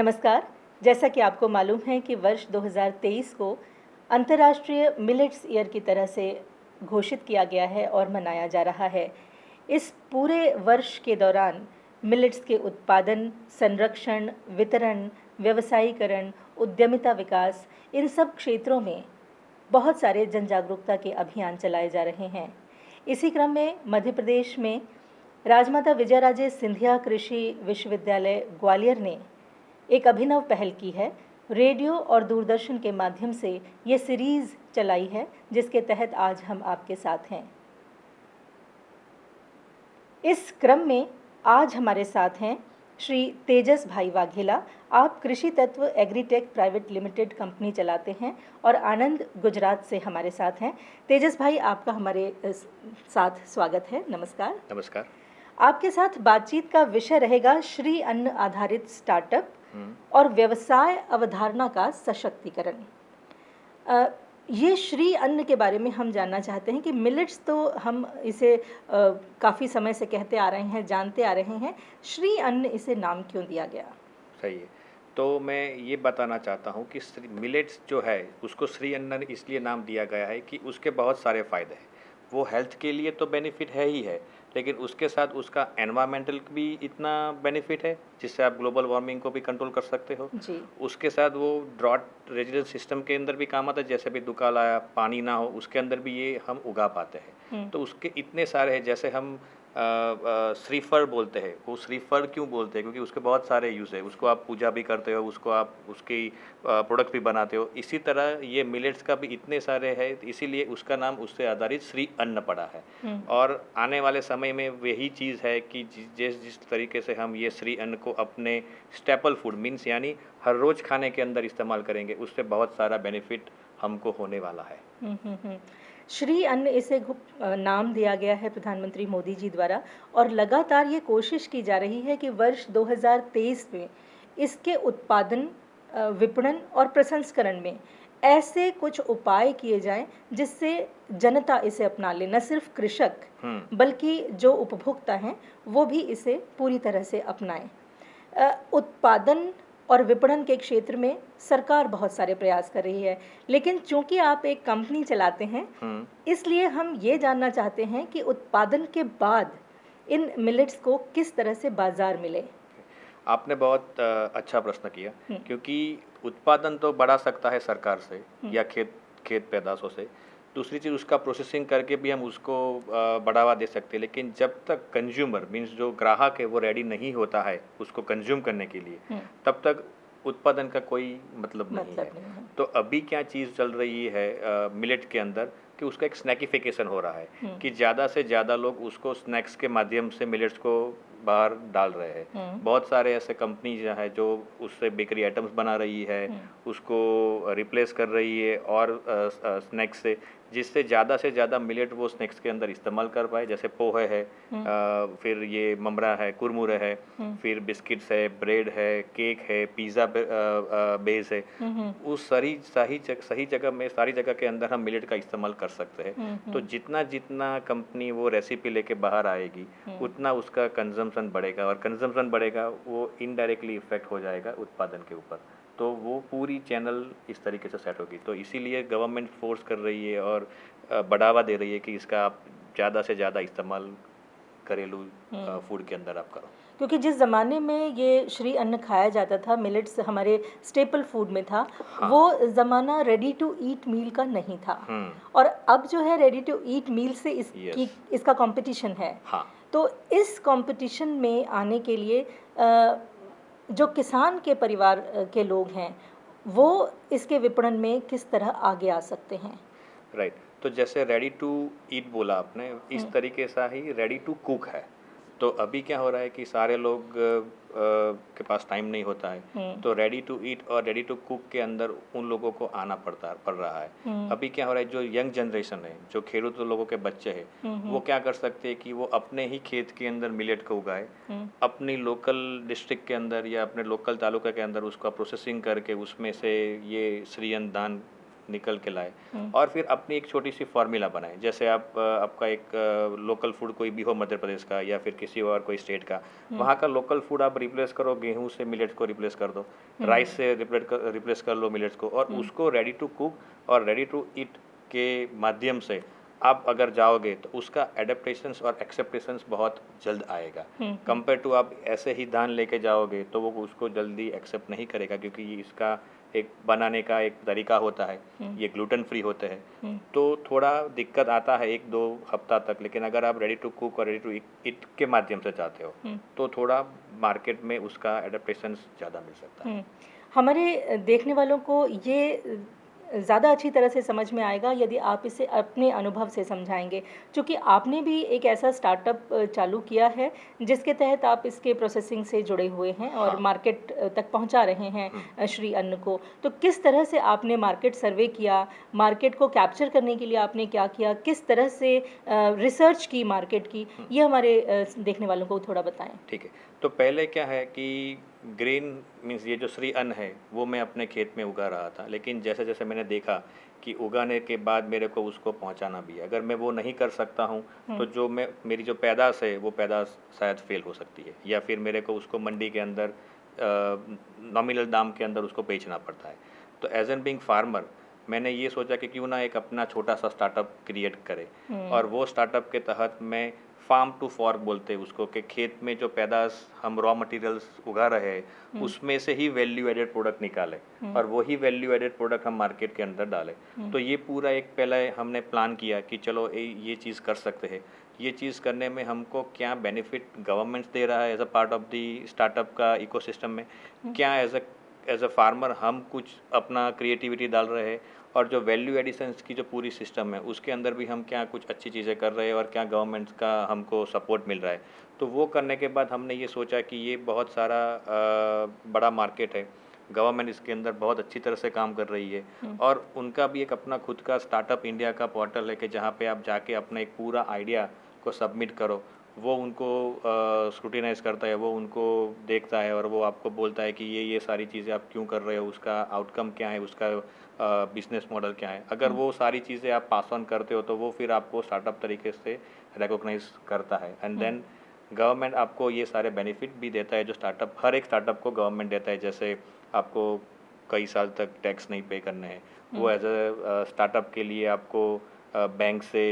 नमस्कार। जैसा कि आपको मालूम है कि वर्ष 2023 को अंतर्राष्ट्रीय मिलेट्स ईयर की तरह से घोषित किया गया है और मनाया जा रहा है। इस पूरे वर्ष के दौरान मिलेट्स के उत्पादन, संरक्षण, वितरण, व्यवसायीकरण, उद्यमिता विकास, इन सब क्षेत्रों में बहुत सारे जन जागरूकता के अभियान चलाए जा रहे हैं। इसी क्रम में मध्य प्रदेश में राजमाता विजयाराजे सिंधिया कृषि विश्वविद्यालय ग्वालियर ने एक अभिनव पहल की है। रेडियो और दूरदर्शन के माध्यम से ये सीरीज़ चलाई है, जिसके तहत आज हम आपके साथ हैं। इस क्रम में आज हमारे साथ हैं श्री तेजस भाई वाघेला। आप कृषि तत्व एग्रीटेक प्राइवेट लिमिटेड कंपनी चलाते हैं और आनंद गुजरात से हमारे साथ हैं। तेजस भाई, आपका हमारे साथ स्वागत है। नमस्कार। नमस्कार। आपके साथ बातचीत का विषय रहेगा श्री अन्न आधारित स्टार्टअप और व्यवसाय अवधारणा का सशक्तिकरण। ये श्री अन्न के बारे में हम जानना चाहते हैं कि मिलेट्स तो हम इसे काफ़ी समय से कहते आ रहे हैं, जानते आ रहे हैं। श्री अन्न इसे नाम क्यों दिया गया? सही है। तो मैं ये बताना चाहता हूँ कि मिलेट्स जो है उसको श्री अन्न इसलिए नाम दिया गया है कि उसके बहुत सारे फ़ायदे हैं। वो हेल्थ के लिए तो बेनिफिट है ही है, लेकिन उसके साथ उसका एनवायरमेंटल भी इतना बेनिफिट है जिससे आप ग्लोबल वार्मिंग को भी कंट्रोल कर सकते हो जी। उसके साथ वो ड्रॉट रेजिडेंस सिस्टम के अंदर भी काम आता है। जैसे भी दुकाल आया, पानी ना हो, उसके अंदर भी ये हम उगा पाते हैं। तो उसके इतने सारे हैं। जैसे हम श्रीफल बोलते हैं, वो श्रीफल क्यों बोलते हैं? क्योंकि उसके बहुत सारे यूज़ है। उसको आप पूजा भी करते हो, उसको आप उसकी प्रोडक्ट भी बनाते हो। इसी तरह ये मिलेट्स का भी इतने सारे है, इसीलिए उसका नाम उससे आधारित श्री अन्न पड़ा है। और आने वाले समय में वही चीज़ है कि जिस तरीके से हम ये श्री अन्न को अपने स्टेपल फूड मीन्स यानी हर रोज़ खाने के अंदर इस्तेमाल करेंगे, उससे बहुत सारा बेनिफिट हमको होने वाला है। श्री अन्न इसे नाम दिया गया है प्रधानमंत्री मोदी जी द्वारा, और लगातार ये कोशिश की जा रही है कि वर्ष 2023 में इसके उत्पादन, विपणन और प्रसंस्करण में ऐसे कुछ उपाय किए जाएं जिससे जनता इसे अपना ले। न सिर्फ कृषक बल्कि जो उपभोक्ता हैं वो भी इसे पूरी तरह से अपनाएं। उत्पादन और विपणन के क्षेत्र में सरकार बहुत सारे प्रयास कर रही है, लेकिन चूंकि आप एक कंपनी चलाते हैं, इसलिए हम ये जानना चाहते हैं कि उत्पादन के बाद इन मिलेट्स को किस तरह से बाजार मिले। आपने बहुत अच्छा प्रश्न किया, क्योंकि उत्पादन तो बढ़ा सकता है सरकार से या खेत पैदाशों से। दूसरी चीज़, उसका प्रोसेसिंग करके भी हम उसको बढ़ावा दे सकते हैं। लेकिन जब तक कंज्यूमर मीन्स जो ग्राहक है वो रेडी नहीं होता है उसको कंज्यूम करने के लिए, तब तक उत्पादन का कोई मतलब नहीं है। तो अभी क्या चीज़ चल रही है मिलेट के अंदर कि उसका एक स्नैकिफिकेशन हो रहा है कि ज़्यादा से ज़्यादा लोग उसको स्नैक्स के माध्यम से मिलेट्स को बाहर डाल रहे हैं। बहुत सारे ऐसे कंपनी जो है जो उससे बेकरी आइटम्स बना रही है, उसको रिप्लेस कर रही है और स्नैक्स से, जिससे ज़्यादा से ज़्यादा मिलेट वो स्नैक्स के अंदर इस्तेमाल कर पाए। जैसे पोहे है, फिर ये ममरा है, कुरमुरे है, फिर बिस्किट्स है, ब्रेड है, केक है, पिज़्ज़ा बेस है। उस सही जगह में सारी जगह के अंदर हम मिलेट का इस्तेमाल कर सकते हैं। तो जितना जितना कंपनी वो रेसिपी लेके बाहर आएगी उतना उसका कंजम्पशन बढ़ेगा, और कंजम्पशन बढ़ेगा वो इनडायरेक्टली इफेक्ट हो जाएगा उत्पादन के ऊपर। तो वो पूरी चैनल इस तरीके से सेट होगी। तो इसीलिए गवर्नमेंट फोर्स कर रही है और बढ़ावा दे रही है कि इसका आप ज़्यादा से ज़्यादा इस्तेमाल घरेलू फूड के अंदर आप करो। क्योंकि जिस ज़माने में ये श्री अन्न खाया जाता था, मिलेट्स हमारे स्टेपल फूड में था, वो ज़माना रेडी टू ईट मील का नहीं था। और अब जो है रेडी टू ईट मील से इसका कंपटीशन है। तो इस कंपटीशन में आने के लिए जो किसान के परिवार के लोग हैं वो इसके विपणन में किस तरह आगे आ सकते हैं? राइट। तो जैसे रेडी टू ईट बोला आपने, इस तरीके से ही रेडी टू कुक है। तो अभी क्या हो रहा है कि सारे लोग के पास टाइम नहीं होता है, तो रेडी टू ईट और रेडी टू कुक के अंदर उन लोगों को आना पड़ रहा है। अभी क्या हो रहा है, जो यंग जनरेशन है, जो खेडूत लोगों के बच्चे हैं, वो क्या कर सकते हैं कि वो अपने ही खेत के अंदर मिलेट को उगाए, अपनी लोकल डिस्ट्रिक्ट के अंदर या अपने लोकल तालुका के अंदर उसका प्रोसेसिंग करके उसमें से ये श्री अन्न दान निकल के लाए और फिर अपनी एक छोटी सी फार्मूला बनाए। जैसे आप आपका एक लोकल फूड कोई भी हो मध्य प्रदेश का या फिर किसी और कोई स्टेट का, वहाँ का लोकल फूड आप रिप्लेस करो, गेहूं से मिलेट्स को रिप्लेस कर दो, राइस से रिप्लेस कर लो मिलेट्स को, और उसको रेडी टू कुक और रेडी टू ईट के माध्यम से आप अगर जाओगे तो उसका एडेप्टेशंस और एक्सेप्टेशंस बहुत जल्द आएगा। कंपेयर टू आप ऐसे ही धान लेके जाओगे तो वो उसको जल्दी एक्सेप्ट नहीं करेगा, क्योंकि इसका एक बनाने का एक तरीका होता है, ये ग्लूटेन फ्री होते हैं, तो थोड़ा दिक्कत आता है 1-2 हफ्ता तक। लेकिन अगर आप रेडी टू कुक और रेडी टू ईट के माध्यम से जाते हो तो थोड़ा मार्केट में उसका एडेप्टेशंस ज़्यादा मिल सकता है। हमारे देखने वालों को ये ज़्यादा अच्छी तरह से समझ में आएगा यदि आप इसे अपने अनुभव से समझाएंगे, क्योंकि आपने भी एक ऐसा स्टार्टअप चालू किया है जिसके तहत आप इसके प्रोसेसिंग से जुड़े हुए हैं और मार्केट तक पहुंचा रहे हैं श्री अन्न को। तो किस तरह से आपने मार्केट सर्वे किया, मार्केट को कैप्चर करने के लिए आपने क्या किया, किस तरह से रिसर्च की मार्केट की, ये हमारे देखने वालों को थोड़ा बताएं। ठीक है, तो पहले क्या है कि ग्रेन मीन्स ये जो श्री अन्न है वो मैं अपने खेत में उगा रहा था, लेकिन जैसे जैसे मैंने देखा कि उगाने के बाद मेरे को उसको पहुंचाना भी है। अगर मैं वो नहीं कर सकता हूं तो जो मेरी जो पैदाश है वो पैदाश शायद फेल हो सकती है, या फिर मेरे को उसको मंडी के अंदर नॉमिनल दाम के अंदर उसको बेचना पड़ता है। तो एज एन बीइंग फार्मर मैंने ये सोचा कि क्यों ना एक अपना छोटा सा स्टार्टअप क्रिएट करे, और वो स्टार्टअप के तहत मैं फार्म टू फॉर्क बोलते हैं उसको, कि खेत में जो पैदाश हम रॉ मटेरियल्स उगा रहे हैं उसमें से ही वैल्यू एडेड प्रोडक्ट निकाले और वही वैल्यू एडेड प्रोडक्ट हम मार्केट के अंदर डालें। तो ये पूरा एक पहले हमने प्लान किया कि चलो ये चीज़ कर सकते हैं। ये चीज़ करने में हमको क्या बेनिफिट गवर्नमेंट दे रहा है as a part of the startup का इकोसिस्टम में, क्या एज अ फार्मर हम कुछ अपना क्रिएटिविटी डाल रहे हैं, और जो वैल्यू एडिशंस की जो पूरी सिस्टम है उसके अंदर भी हम क्या कुछ अच्छी चीज़ें कर रहे हैं और क्या गवर्नमेंट का हमको सपोर्ट मिल रहा है। तो वो करने के बाद हमने ये सोचा कि ये बहुत सारा बड़ा मार्केट है, गवर्नमेंट इसके अंदर बहुत अच्छी तरह से काम कर रही है, और उनका भी एक अपना खुद का स्टार्टअप इंडिया का पोर्टल है कि जहाँ पे आप जाके अपना एक पूरा आइडिया को सबमिट करो, वो उनको स्क्रूटिनाइज करता है, वो उनको देखता है और वो आपको बोलता है कि ये सारी चीज़ें आप क्यों कर रहे हो, उसका आउटकम क्या है, उसका बिजनेस मॉडल क्या है। अगर वो सारी चीज़ें आप पास ऑन करते हो तो वो फिर आपको स्टार्टअप तरीके से रिकॉग्नाइज करता है, एंड देन गवर्नमेंट आपको ये सारे बेनिफिट भी देता है जो स्टार्टअप, हर एक स्टार्टअप को गवर्नमेंट देता है। जैसे आपको कई साल तक टैक्स नहीं पे करने हैं, वो एज अ स्टार्टअप के लिए आपको बैंक से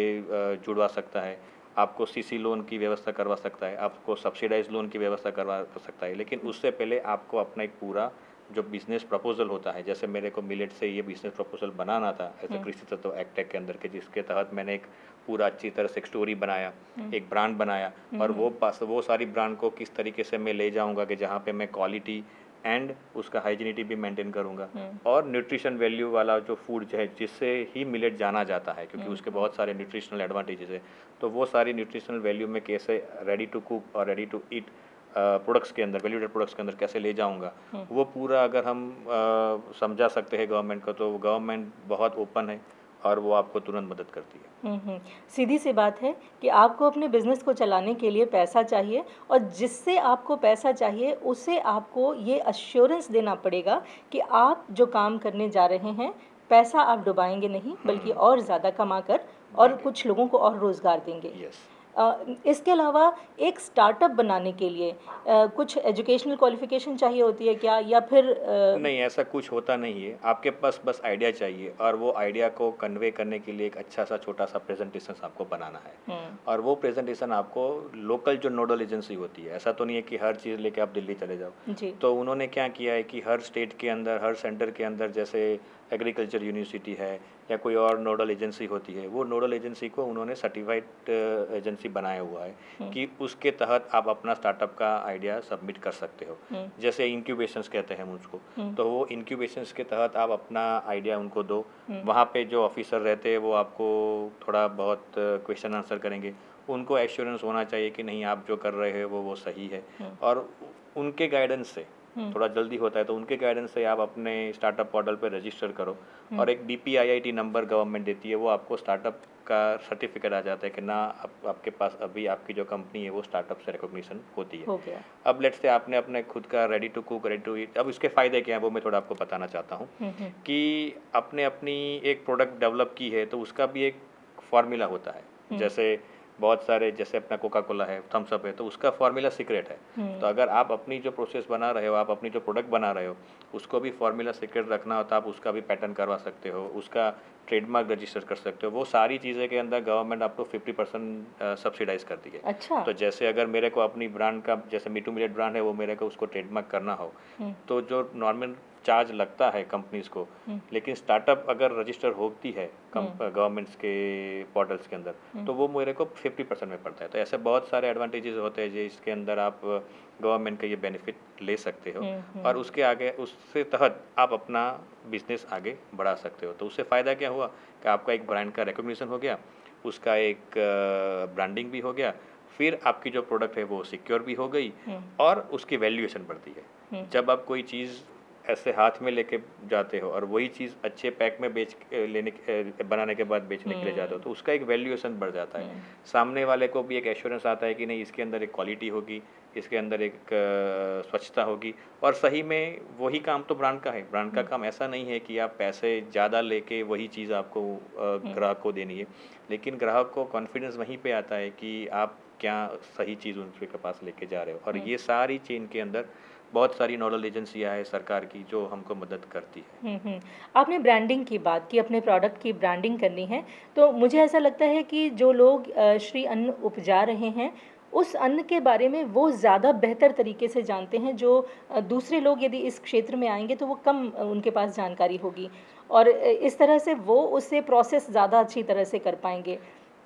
जुड़वा सकता है, आपको सीसी लोन की व्यवस्था करवा सकता है, आपको सब्सिडाइज लोन की व्यवस्था करवा सकता है। लेकिन उससे पहले आपको अपना एक पूरा जो बिज़नेस प्रपोजल होता है, जैसे मेरे को मिलेट से ये बिज़नेस प्रपोजल बनाना था एज अ कृषि तत्व एक्ट के अंदर के, जिसके तहत मैंने एक पूरा अच्छी तरह से एक स्टोरी बनाया, एक ब्रांड बनाया, और वो सारी ब्रांड को किस तरीके से मैं ले जाऊंगा कि जहाँ पे मैं क्वालिटी एंड उसका हाइजीनिटी भी मेंटेन करूंगा, और न्यूट्रिशन वैल्यू वाला जो फूड है जिससे ही मिलेट जाना जाता है, क्योंकि उसके बहुत सारे न्यूट्रिशनल एडवांटेजेस है। तो वो सारी न्यूट्रिशनल वैल्यू में कैसे रेडी टू कुक और रेडी टू ईट प्रोडक्ट्स के अंदर, वैल्यूडेड प्रोडक्ट्स के अंदर कैसे ले जाऊंगा, वो पूरा अगर हम समझा सकते हैं गवर्नमेंट को, तो गवर्नमेंट बहुत ओपन है और वो आपको तुरंत मदद करती है। सीधी सी बात है कि आपको अपने बिजनेस को चलाने के लिए पैसा चाहिए, और जिससे आपको पैसा चाहिए उसे आपको ये अश्योरेंस देना पड़ेगा कि आप जो काम करने जा रहे हैं पैसा आप डुबाएंगे नहीं, बल्कि और ज़्यादा कमा कर और कुछ लोगों को और रोज़गार देंगे। इसके अलावा एक स्टार्टअप बनाने के लिए कुछ एजुकेशनल क्वालिफिकेशन चाहिए होती है क्या, या फिर नहीं, ऐसा कुछ होता नहीं है। आपके पास बस आइडिया चाहिए, और वो आइडिया को कन्वे करने के लिए एक अच्छा सा छोटा सा प्रेजेंटेशन आपको बनाना है, और वो प्रेजेंटेशन आपको लोकल जो नोडल एजेंसी होती है, ऐसा तो नहीं है कि हर चीज़ लेके आप दिल्ली चले जाओ। तो उन्होंने क्या किया है कि हर स्टेट के अंदर, हर सेंटर के अंदर, जैसे एग्रीकल्चर यूनिवर्सिटी है या कोई और नोडल एजेंसी होती है, वो नोडल एजेंसी को उन्होंने सर्टिफाइड एजेंसी बनाया हुआ है कि उसके तहत आप अपना स्टार्टअप का आइडिया सबमिट कर सकते हो। जैसे इंक्यूबेशंस कहते हैं उसको, तो वो इंक्यूबेशंस के तहत आप अपना आइडिया उनको दो, वहाँ पे जो ऑफिसर रहते हैं वो आपको थोड़ा बहुत क्वेश्चन आंसर करेंगे, उनको एश्योरेंस होना चाहिए कि नहीं आप जो कर रहे हो वो सही है, और उनके गाइडेंस से थोड़ा जल्दी होता है, तो उनके गाइडेंस से आप अपने स्टार्टअप पोर्टल पे रजिस्टर करो, और एक BPIIT नंबर गवर्नमेंट देती है, वो आपको स्टार्टअप आपका सर्टिफिकेट आ जाता है कि ना आपके पास अभी आपकी जो कंपनी है वो स्टार्टअप से रिकॉग्निशन होती है। हो गया। अब लेट्स से आपने अपने खुद का ready to cook, ready to eat, अब इसके फ़ायदे क्या हैं वो मैं थोड़ा आपको बताना चाहता हूँ कि आपने अपनी एक प्रोडक्ट डेवलप की है तो उसका भी एक फार्मूला होता है। जैसे बहुत सारे, जैसे अपना कोका कोला है, थम्स अप है, तो उसका फार्मूला सीक्रेट है। तो अगर आप अपनी जो प्रोसेस बना रहे हो, आप अपनी जो प्रोडक्ट बना रहे हो, उसको भी फार्मूला सीक्रेट रखना हो तो आप उसका भी पैटर्न करवा सकते हो, उसका ट्रेडमार्क रजिस्टर कर सकते हो। वो सारी चीज़ें के अंदर गवर्नमेंट आपको 50% सब्सिडाइज करती है। अच्छा। तो जैसे अगर मेरे को अपनी ब्रांड का, जैसे मीटू मिलेट ब्रांड है, वो मेरे को उसको ट्रेडमार्क करना हो तो जो नॉर्मल चार्ज लगता है कंपनीज को, लेकिन स्टार्टअप अगर रजिस्टर होती है गवर्नमेंट्स के पोर्टल्स के अंदर तो वो मेरे को 50% में पड़ता है। तो ऐसे बहुत सारे एडवांटेजेस होते हैं जिसके अंदर आप गवर्नमेंट का ये बेनिफिट ले सकते हो और उसके आगे, उससे तहत आप अपना बिजनेस आगे बढ़ा सकते हो। तो उससे फ़ायदा क्या हुआ कि आपका एक ब्रांड का रिकॉग्निशन हो गया, उसका एक ब्रांडिंग भी हो गया, फिर आपकी जो प्रोडक्ट है वो सिक्योर भी हो गई और उसकी वैल्यूएशन बढ़ती है। जब आप कोई चीज़ ऐसे हाथ में लेके जाते हो और वही चीज़ अच्छे पैक में बनाने के बाद बेचने के लिए जाते हो तो उसका एक वैल्यूएशन बढ़ जाता है। सामने वाले को भी एक एश्योरेंस आता है कि नहीं, इसके अंदर एक क्वालिटी होगी, इसके अंदर एक स्वच्छता होगी। और सही में वही काम तो ब्रांड का है। ब्रांड का काम ऐसा नहीं है कि आप पैसे ज़्यादा लेके वही चीज़ आपको ग्राहक को देनी है, लेकिन ग्राहक को कॉन्फिडेंस वहीं पे आता है कि आप क्या सही चीज़ उनके पास लेके जा रहे हो। और ये सारी चेन के अंदर बहुत सारी नोडल एजेंसियां हैं सरकार की जो हमको मदद करती है। आपने ब्रांडिंग की बात की, अपने प्रोडक्ट की ब्रांडिंग करनी है, तो मुझे ऐसा लगता है कि जो लोग श्री अन्न उपजा रहे हैं उस अन्न के बारे में वो ज़्यादा बेहतर तरीके से जानते हैं, जो दूसरे लोग यदि इस क्षेत्र में आएंगे तो वो कम उनके पास जानकारी होगी और इस तरह से वो उससे प्रोसेस ज़्यादा अच्छी तरह से कर पाएंगे।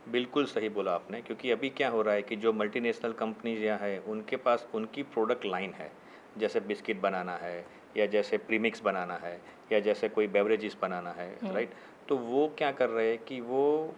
बिल्कुल सही बोला आपने, क्योंकि अभी क्या हो रहा है कि जो मल्टीनेशनल कंपनीज यहाँ है उनके पास उनकी प्रोडक्ट लाइन है, जैसे बिस्किट बनाना है या जैसे प्रीमिक्स बनाना है या जैसे कोई बेवरेजेस बनाना है, राइट। तो वो क्या कर रहे हैं कि वो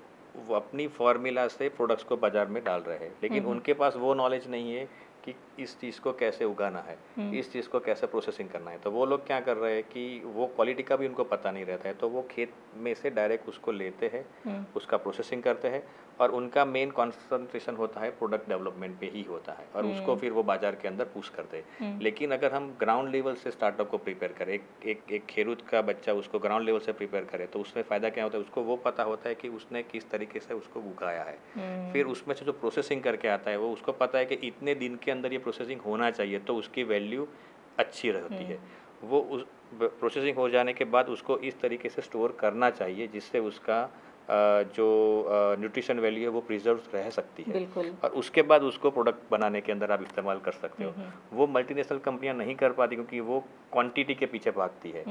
अपनी फार्मूला से प्रोडक्ट्स को बाज़ार में डाल रहे हैं, लेकिन उनके पास वो नॉलेज नहीं है कि इस चीज़ को कैसे उगाना है, इस चीज़ को कैसे प्रोसेसिंग करना है। तो वो लोग क्या कर रहे हैं कि वो क्वालिटी का भी उनको पता नहीं रहता है, तो वो खेत में से डायरेक्ट उसको लेते हैं, उसका प्रोसेसिंग करते हैं और उनका मेन कॉन्सेंट्रेशन होता है प्रोडक्ट डेवलपमेंट पे ही होता है और उसको फिर वो बाज़ार के अंदर पुश करते हैं। लेकिन अगर हम ग्राउंड लेवल से स्टार्टअप को प्रिपेयर करें, एक खेरूत का बच्चा उसको ग्राउंड लेवल से प्रिपेयर करे तो उसमें फ़ायदा क्या होता है, उसको वो पता होता है कि उसने किस तरीके से उसको उगाया है। फिर उसमें से जो प्रोसेसिंग करके आता है वो उसको पता है कि इतने दिन के अंदर ये प्रोसेसिंग होना चाहिए, तो उसकी वैल्यू अच्छी रहती है। वो उस प्रोसेसिंग हो जाने के बाद उसको इस तरीके से स्टोर करना चाहिए जिससे उसका जो न्यूट्रिशन वैल्यू है वो प्रिजर्व रह सकती है बिल्कुल। और उसके बाद उसको प्रोडक्ट बनाने के अंदर आप इस्तेमाल कर सकते हो। वो मल्टीनेशनल कंपनियां नहीं कर पाती क्योंकि वो क्वांटिटी के पीछे भागती है,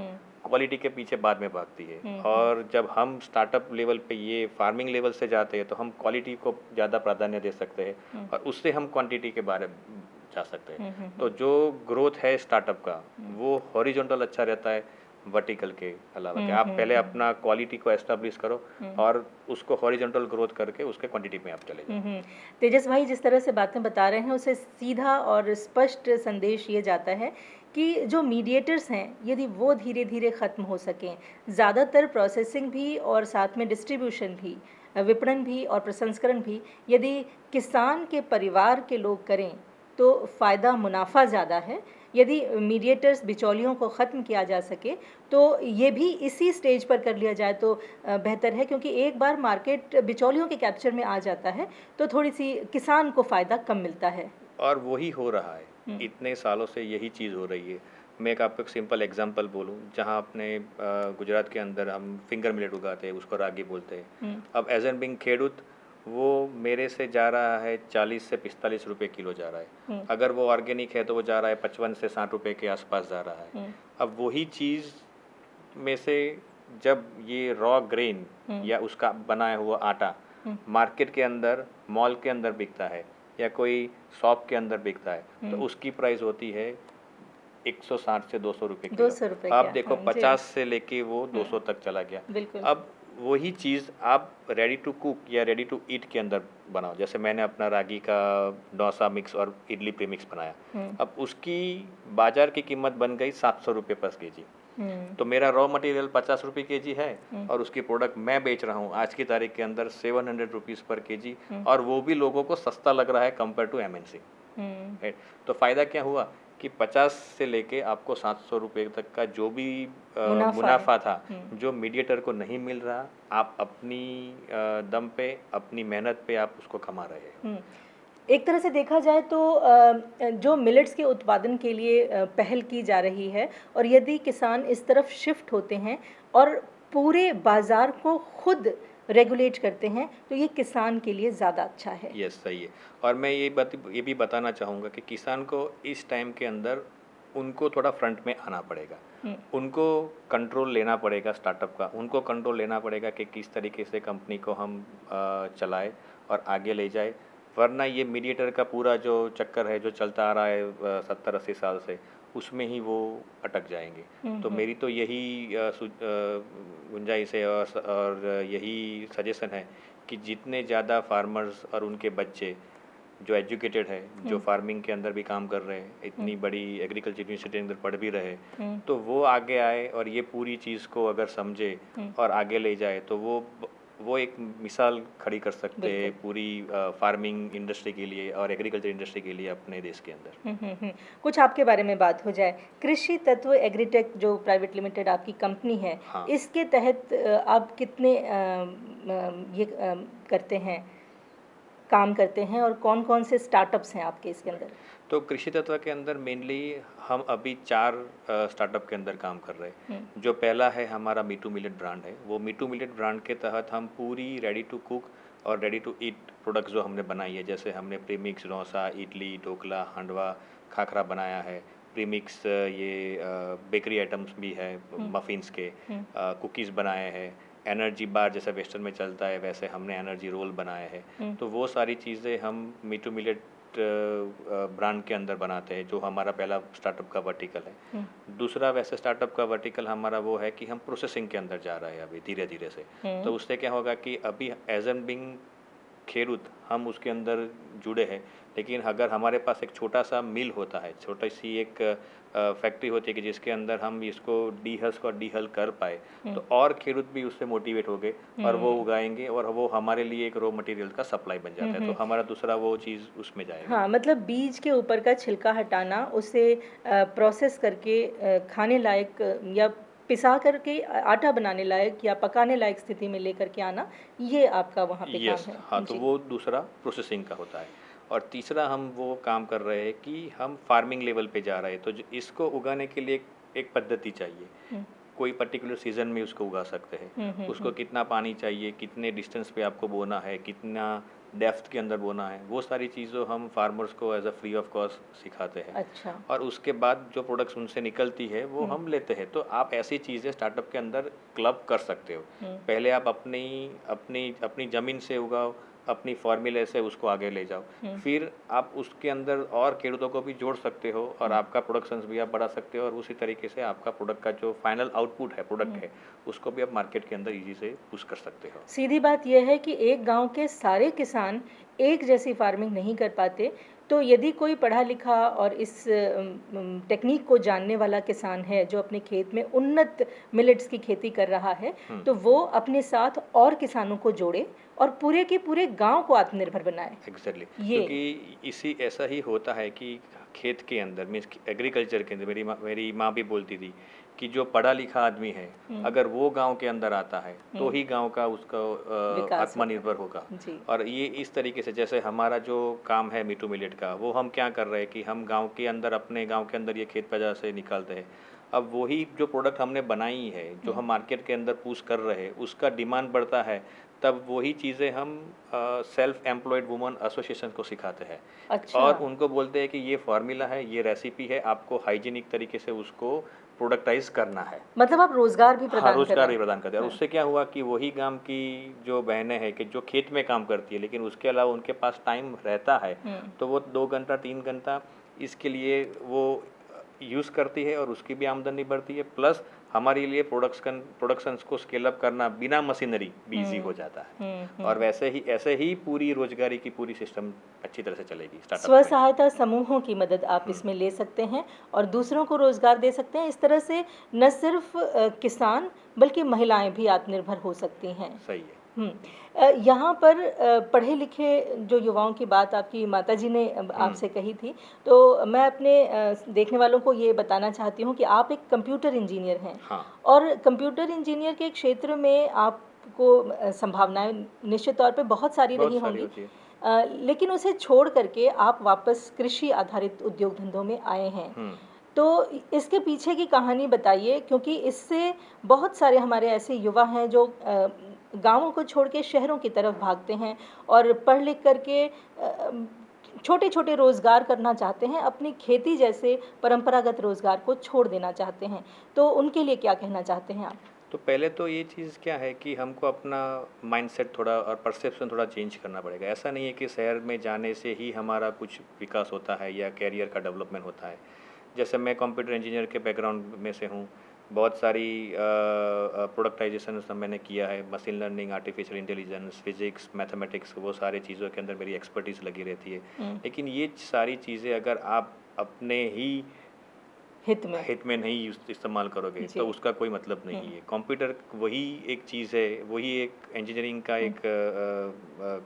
क्वालिटी के पीछे बाद में भागती है। और जब हम स्टार्टअप लेवल पे ये फार्मिंग लेवल से जाते हैं तो हम क्वालिटी को ज़्यादा प्राधान्य दे सकते हैं और उससे हम क्वांटिटी के बारे में जा सकते हैं। तो जो ग्रोथ है स्टार्टअप का वो हॉरिजॉन्टल अच्छा रहता है वर्टिकल के अलावा। कि आप पहले अपना क्वालिटी को एस्टेब्लिश करो और उसको हॉरिजॉन्टल ग्रोथ करके उसके क्वांटिटी में आप चले जाओ। तेजस भाई जिस तरह से बातें बता रहे हैं उसे सीधा और स्पष्ट संदेश ये जाता है कि जो मीडिएटर्स हैं यदि वो धीरे धीरे ख़त्म हो सकें, ज़्यादातर प्रोसेसिंग भी और साथ में डिस्ट्रीब्यूशन भी, विपणन भी और प्रसंस्करण भी यदि किसान के परिवार के लोग करें तो फ़ायदा मुनाफा ज़्यादा है। यदि मीडिएटर्स बिचौलियों को ख़त्म किया जा सके तो ये भी इसी स्टेज पर कर लिया जाए तो बेहतर है, क्योंकि एक बार मार्केट बिचौलियों के कैप्चर में आ जाता है तो थोड़ी सी किसान को फ़ायदा कम मिलता है। और वही हो रहा है, इतने सालों से यही चीज़ हो रही है। मैं एक आपको एक सिंपल एग्जांपल बोलूँ, जहाँ अपने गुजरात के अंदर हम फिंगर मिलेट उगाते हैं, उसको रागी बोलते हैं। अब एज एन बिंग खेडूत वो मेरे से जा रहा है 40 से 45 रुपये किलो जा रहा है। अगर वो ऑर्गेनिक है तो वो जा रहा है 55 से 60 रुपये के आसपास जा रहा है। अब वही चीज़ में से जब ये रॉ ग्रेन या उसका बनाया हुआ आटा मार्केट के अंदर, मॉल के अंदर बिकता है या कोई शॉप के अंदर बिकता है तो उसकी प्राइस होती है 160 से 200 रुपये किलो। 200 रुपये आप देखो 50 से लेके वो 200 तक चला गया। अब वही चीज़ आप रेडी टू कुक या रेडी टू ईट के अंदर बनाओ, जैसे मैंने अपना रागी का डोसा मिक्स और इडली प्रीमिक्स बनाया। अब उसकी बाज़ार की कीमत बन गई 700 रुपये पर केजी। तो मेरा रॉ मटेरियल 50 रुपये के जी है और उसकी प्रोडक्ट मैं बेच रहा हूँ आज की तारीख के अंदर 700 रुपीज़ पर के जी, और वो भी लोगों को सस्ता लग रहा है कंपेयर टू MNC। तो फ़ायदा क्या हुआ कि 50 से लेके आपको 700 रुपये तक का जो भी मुनाफा था, जो मीडिएटर को नहीं मिल रहा, आप अपनी दम पे, अपनी मेहनत पे आप उसको कमा रहे हैं। एक तरह से देखा जाए तो जो मिलेट्स के उत्पादन के लिए पहल की जा रही है, और यदि किसान इस तरफ शिफ्ट होते हैं और पूरे बाज़ार को खुद रेगुलेट करते हैं तो ये किसान के लिए ज़्यादा अच्छा है। यस, सही है। और मैं ये भी बताना चाहूँगा कि किसान को इस टाइम के अंदर उनको थोड़ा फ्रंट में आना पड़ेगा, उनको कंट्रोल लेना पड़ेगा स्टार्टअप का, उनको कंट्रोल लेना पड़ेगा कि किस तरीके से कंपनी को हम चलाए और आगे ले जाए, वरना ये मीडिएटर का पूरा जो चक्कर है जो चलता आ रहा है 70-80 साल से, उसमें ही वो अटक जाएंगे। तो मेरी तो यही गुंजाइश है और यही सजेशन है कि जितने ज़्यादा फार्मर्स और उनके बच्चे जो एजुकेटेड है, जो फार्मिंग के अंदर भी काम कर रहे हैं, इतनी बड़ी एग्रीकल्चर यूनिवर्सिटी के अंदर पढ़ भी रहे, तो वो आगे आए और ये पूरी चीज़ को अगर समझे और आगे ले जाए तो वो एक मिसाल खड़ी कर सकते हैं पूरी फार्मिंग इंडस्ट्री के लिए और एग्रीकल्चर इंडस्ट्री के लिए अपने देश के अंदर। कुछ आपके बारे में बात हो जाए, कृषि तत्व एग्रीटेक जो प्राइवेट लिमिटेड आपकी कंपनी है, हाँ। इसके तहत आप कितने ये करते हैं, काम करते हैं, और कौन कौन से स्टार्टअप्स हैं आपके इसके अंदर? तो कृषि तत्व के अंदर मेनली हम अभी 4 स्टार्टअप के अंदर काम कर रहे हैं। जो पहला है हमारा मीटू मिलेट ब्रांड है, वो मीटू मिलेट ब्रांड के तहत हम पूरी रेडी टू कुक और रेडी टू ईट प्रोडक्ट्स जो हमने बनाई है, जैसे हमने प्रीमिक्स डोसा, इडली, ढोकला, हांडवा, खाखरा बनाया है, प्रीमिक्स ये बेकरी आइटम्स भी है, मफिन्स के, कुकीज़ बनाए हैं, एनर्जी बार जैसे वेस्टर्न में चलता है वैसे हमने एनर्जी रोल बनाए हैं। तो वो सारी चीज़ें हम मीटू मिलेट ब्रांड के अंदर बनाते हैं, जो हमारा पहला स्टार्टअप का वर्टिकल है। दूसरा वैसे स्टार्टअप का वर्टिकल हमारा वो है कि हम प्रोसेसिंग के अंदर जा रहे हैं अभी धीरे धीरे से। तो उससे क्या होगा कि अभी एज एन बिंग खेरूत हम उसके अंदर जुड़े हैं, लेकिन अगर हमारे पास एक छोटा सा मिल होता है, छोटी सी एक फैक्ट्री होती है कि जिसके अंदर हम इसको डीहल्क और डीहल कर पाए, तो और खेरूत भी उससे मोटिवेट हो गए और वो उगाएंगे और वो हमारे लिए एक रॉ मटेरियल का सप्लाई बन जाता है। तो हमारा दूसरा वो चीज़ उसमें जाएगा। हाँ, मतलब बीज के ऊपर का छिलका हटाना, उसे प्रोसेस करके खाने लायक या पिसा करके आटा बनाने लायक या पकाने लायक स्थिति में लेकर के आना, ये आपका वहाँ पे काम है। हाँ, तो वो दूसरा प्रोसेसिंग का होता है। और तीसरा हम वो काम कर रहे हैं कि हम फार्मिंग लेवल पे जा रहे हैं, तो इसको उगाने के लिए एक पद्धति चाहिए। कोई पर्टिकुलर सीजन में उसको उगा सकते हैं, उसको कितना पानी चाहिए, कितने डिस्टेंस पे आपको बोना है, कितना डेप्थ के अंदर बोना है, वो सारी चीज़ों हम फार्मर्स को as a free of cost सिखाते हैं। अच्छा। और उसके बाद जो प्रोडक्ट्स उनसे निकलती है वो हम लेते हैं। तो आप ऐसी चीज़ें स्टार्टअप के अंदर क्लब कर सकते हो। पहले आप अपनी अपनी अपनी ज़मीन से उगाओ, अपनी फॉर्मूले से उसको आगे ले जाओ, फिर आप उसके अंदर और खेडूतों को भी जोड़ सकते हो और आपका प्रोडक्शन भी आप बढ़ा सकते हो, और उसी तरीके से आपका प्रोडक्ट का जो फाइनल आउटपुट है, प्रोडक्ट है, उसको भी आप मार्केट के अंदर ईजी से पुश कर सकते हो। सीधी बात यह है कि एक गांव के सारे किसान एक जैसी फार्मिंग नहीं कर पाते, तो यदि कोई पढ़ा लिखा और इस टेक्निक को जानने वाला किसान है जो अपने खेत में उन्नत मिलेट्स की खेती कर रहा है, तो वो अपने साथ और किसानों को जोड़े और पूरे के पूरे गांव को आत्मनिर्भर बनाए। एग्जैक्टली, क्योंकि इसी ऐसा ही होता है कि खेत के अंदर मीन्स एग्रीकल्चर के अंदर मेरी माँ भी बोलती थी कि जो पढ़ा लिखा आदमी है अगर वो गांव के अंदर आता है तो ही गांव का उसका आत्मनिर्भर होगा। और ये इस तरीके से जैसे हमारा जो काम है मीटू मिलेट का, वो हम क्या कर रहे हैं कि हम गांव के अंदर, अपने गांव के अंदर ये खेत पैदावार से निकालते हैं। अब वही जो प्रोडक्ट हमने बनाई है, जो हम मार्केट के अंदर पुश कर रहे हैं, उसका डिमांड बढ़ता है, तब वही चीज़ें हम सेल्फ एम्प्लॉयड वुमन एसोसिएशन को सिखाते हैं। अच्छा। और उनको बोलते हैं कि ये फार्मूला है, ये रेसिपी है, आपको हाइजीनिक तरीके से उसको प्रोडक्टाइज करना है। मतलब आप रोजगार भी प्रदान रोजगार भी प्रदान करते हैं। और उससे क्या हुआ कि वही गांव की जो बहनें हैं कि जो खेत में काम करती है, लेकिन उसके अलावा उनके पास टाइम रहता है, तो वो 2 घंटा 3 घंटा इसके लिए वो यूज़ करती है और उसकी भी आमदनी बढ़ती है, प्लस हमारे लिए प्रोडक्शंस को स्केल अप करना बिना मशीनरी भी ईजी हो जाता है। और ऐसे ही पूरी रोजगारी की पूरी सिस्टम अच्छी तरह से चलेगी स्टार्टअप स्व में। सहायता समूहों की मदद आप इसमें ले सकते हैं और दूसरों को रोजगार दे सकते हैं। इस तरह से न सिर्फ किसान बल्कि महिलाएं भी आत्मनिर्भर हो सकती हैं। सही है। यहाँ पर पढ़े लिखे जो युवाओं की बात आपकी माताजी ने आपसे कही थी, तो मैं अपने देखने वालों को ये बताना चाहती हूँ कि आप एक कंप्यूटर इंजीनियर हैं। हाँ। और कंप्यूटर इंजीनियर के क्षेत्र में आपको संभावनाएं निश्चित तौर पे बहुत सारी रही होंगी, लेकिन उसे छोड़ करके आप वापस कृषि आधारित उद्योग धंधों में आए हैं। तो इसके पीछे की कहानी बताइए, क्योंकि इससे बहुत सारे हमारे ऐसे युवा हैं जो गांवों को छोड़ के शहरों की तरफ भागते हैं और पढ़ लिख करके छोटे छोटे रोज़गार करना चाहते हैं, अपनी खेती जैसे परंपरागत रोज़गार को छोड़ देना चाहते हैं। तो उनके लिए क्या कहना चाहते हैं आप? तो पहले तो ये चीज़ क्या है कि हमको अपना माइंडसेट थोड़ा और परसेप्शन थोड़ा चेंज करना पड़ेगा। ऐसा नहीं है कि शहर में जाने से ही हमारा कुछ विकास होता है या कैरियर का डेवलपमेंट होता है। जैसे मैं कंप्यूटर इंजीनियर के बैकग्राउंड में से हूँ, बहुत सारी प्रोडक्टाइजेशन मैंने किया है, machine learning, artificial intelligence, physics, mathematics, वो सारी चीज़ों के अंदर मेरी एक्सपर्टीज़ लगी रहती है। लेकिन ये सारी चीज़ें अगर आप अपने ही हित में नहीं इस्तेमाल करोगे तो उसका कोई मतलब नहीं है। कंप्यूटर वही एक चीज़ है, वही एक इंजीनियरिंग का एक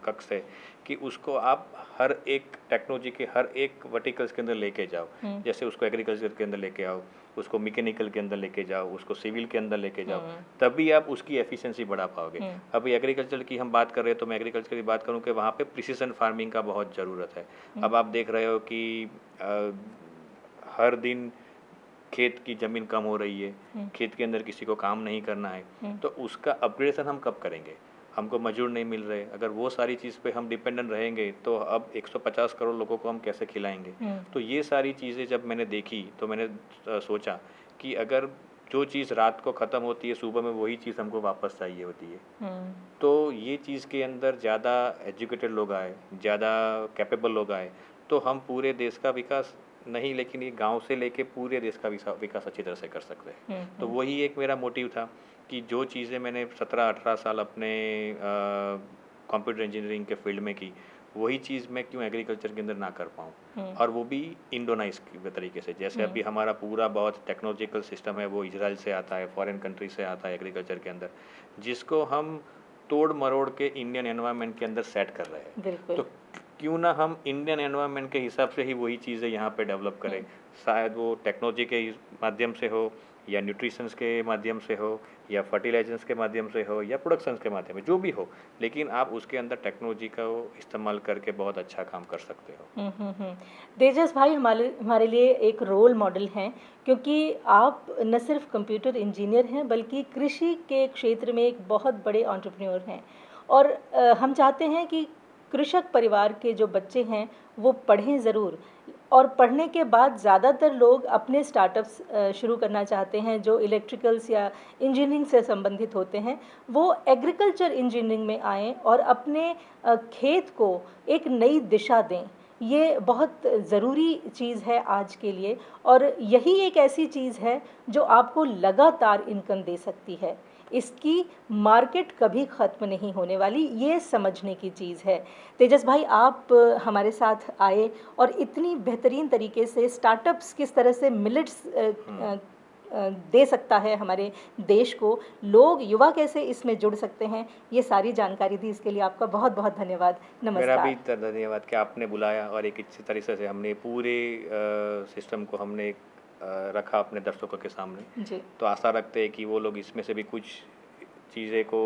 कक्ष है कि उसको आप हर एक टेक्नोलॉजी के हर एक वर्टिकल्स के अंदर लेके जाओ। जैसे उसको एग्रीकल्चर के अंदर लेके आओ, उसको मैकेनिकल के अंदर लेके जाओ, उसको सिविल के अंदर लेके जाओ, तभी आप उसकी एफिशिएंसी बढ़ा पाओगे। अभी एग्रीकल्चर की हम बात कर रहे हैं तो मैं एग्रीकल्चर की बात करूँ कि वहाँ पे प्रिसीजन फार्मिंग का बहुत ज़रूरत है। अब आप देख रहे हो कि हर दिन खेत की ज़मीन कम हो रही है, खेत के अंदर किसी को काम नहीं करना है, तो उसका अपग्रेडेशन हम कब करेंगे? हमको मजदूर नहीं मिल रहे। अगर वो सारी चीज़ पे हम डिपेंडेंट रहेंगे तो अब 150 करोड़ लोगों को हम कैसे खिलाएंगे? तो ये सारी चीज़ें जब मैंने देखी तो मैंने सोचा कि अगर जो चीज़ रात को ख़त्म होती है सुबह में वही चीज़ हमको वापस चाहिए होती है। तो ये चीज़ के अंदर ज़्यादा एजुकेटेड लोग आए, ज़्यादा कैपेबल लोग आए, तो हम पूरे देश का विकास नहीं, लेकिन ये गांव से लेके पूरे देश का विकास अच्छी तरह से कर सकते हैं। तो वही एक मेरा मोटिव था कि जो चीज़ें मैंने 17-18 साल अपने कंप्यूटर इंजीनियरिंग के फील्ड में की, वही चीज़ मैं क्यों एग्रीकल्चर के अंदर ना कर पाऊँ, और वो भी इंडोनाइज के तरीके से। जैसे अभी हमारा पूरा बहुत टेक्नोलॉजिकल सिस्टम है वो इजराइल से आता है, फॉरेन कंट्री से आता है एग्रीकल्चर के अंदर, जिसको हम तोड़ मरोड़ के इंडियन एनवायरनमेंट के अंदर सेट कर रहे हैं। तो क्यों ना हम इंडियन एनवायरनमेंट के हिसाब से ही वही चीज़ें यहाँ पे डेवलप करें। शायद वो टेक्नोलॉजी के माध्यम से हो, या न्यूट्रिशंस के माध्यम से हो, या फर्टिलाइजर्स के माध्यम से हो, या प्रोडक्शंस के माध्यम से, जो भी हो, लेकिन आप उसके अंदर टेक्नोलॉजी का इस्तेमाल करके बहुत अच्छा काम कर सकते हो। तेजस भाई हमारे लिए एक रोल मॉडल हैं, क्योंकि आप न सिर्फ कंप्यूटर इंजीनियर हैं बल्कि कृषि के क्षेत्र में एक बहुत बड़े एंटरप्रेन्योर हैं। और हम चाहते हैं कि कृषक परिवार के जो बच्चे हैं वो पढ़ें ज़रूर, और पढ़ने के बाद ज़्यादातर लोग अपने स्टार्टअप्स शुरू करना चाहते हैं जो इलेक्ट्रिकल्स या इंजीनियरिंग से संबंधित होते हैं। वो एग्रीकल्चर इंजीनियरिंग में आएँ और अपने खेत को एक नई दिशा दें। ये बहुत ज़रूरी चीज़ है आज के लिए, और यही एक ऐसी चीज़ है जो आपको लगातार इनकम दे सकती है। इसकी मार्केट कभी ख़त्म नहीं होने वाली, ये समझने की चीज़ है। तेजस भाई, आप हमारे साथ आए और इतनी बेहतरीन तरीके से स्टार्टअप्स किस तरह से मिलेट्स दे सकता है हमारे देश को, लोग युवा कैसे इसमें जुड़ सकते हैं, ये सारी जानकारी दी, इसके लिए आपका बहुत बहुत धन्यवाद। नमस्कार। मेरा भी धन्यवाद कि आपने बुलाया और एक अच्छी तरीके से हमने पूरे सिस्टम को हमने रखा अपने दर्शकों के सामने जी। तो आशा रखते हैं कि वो लोग इसमें से भी कुछ चीज़ें को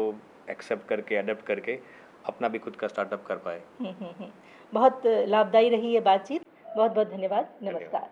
एक्सेप्ट करके, अडेप्ट करके अपना भी खुद का स्टार्टअप कर पाए। बहुत लाभदायी रही ये बातचीत। बहुत बहुत धन्यवाद। नमस्कार।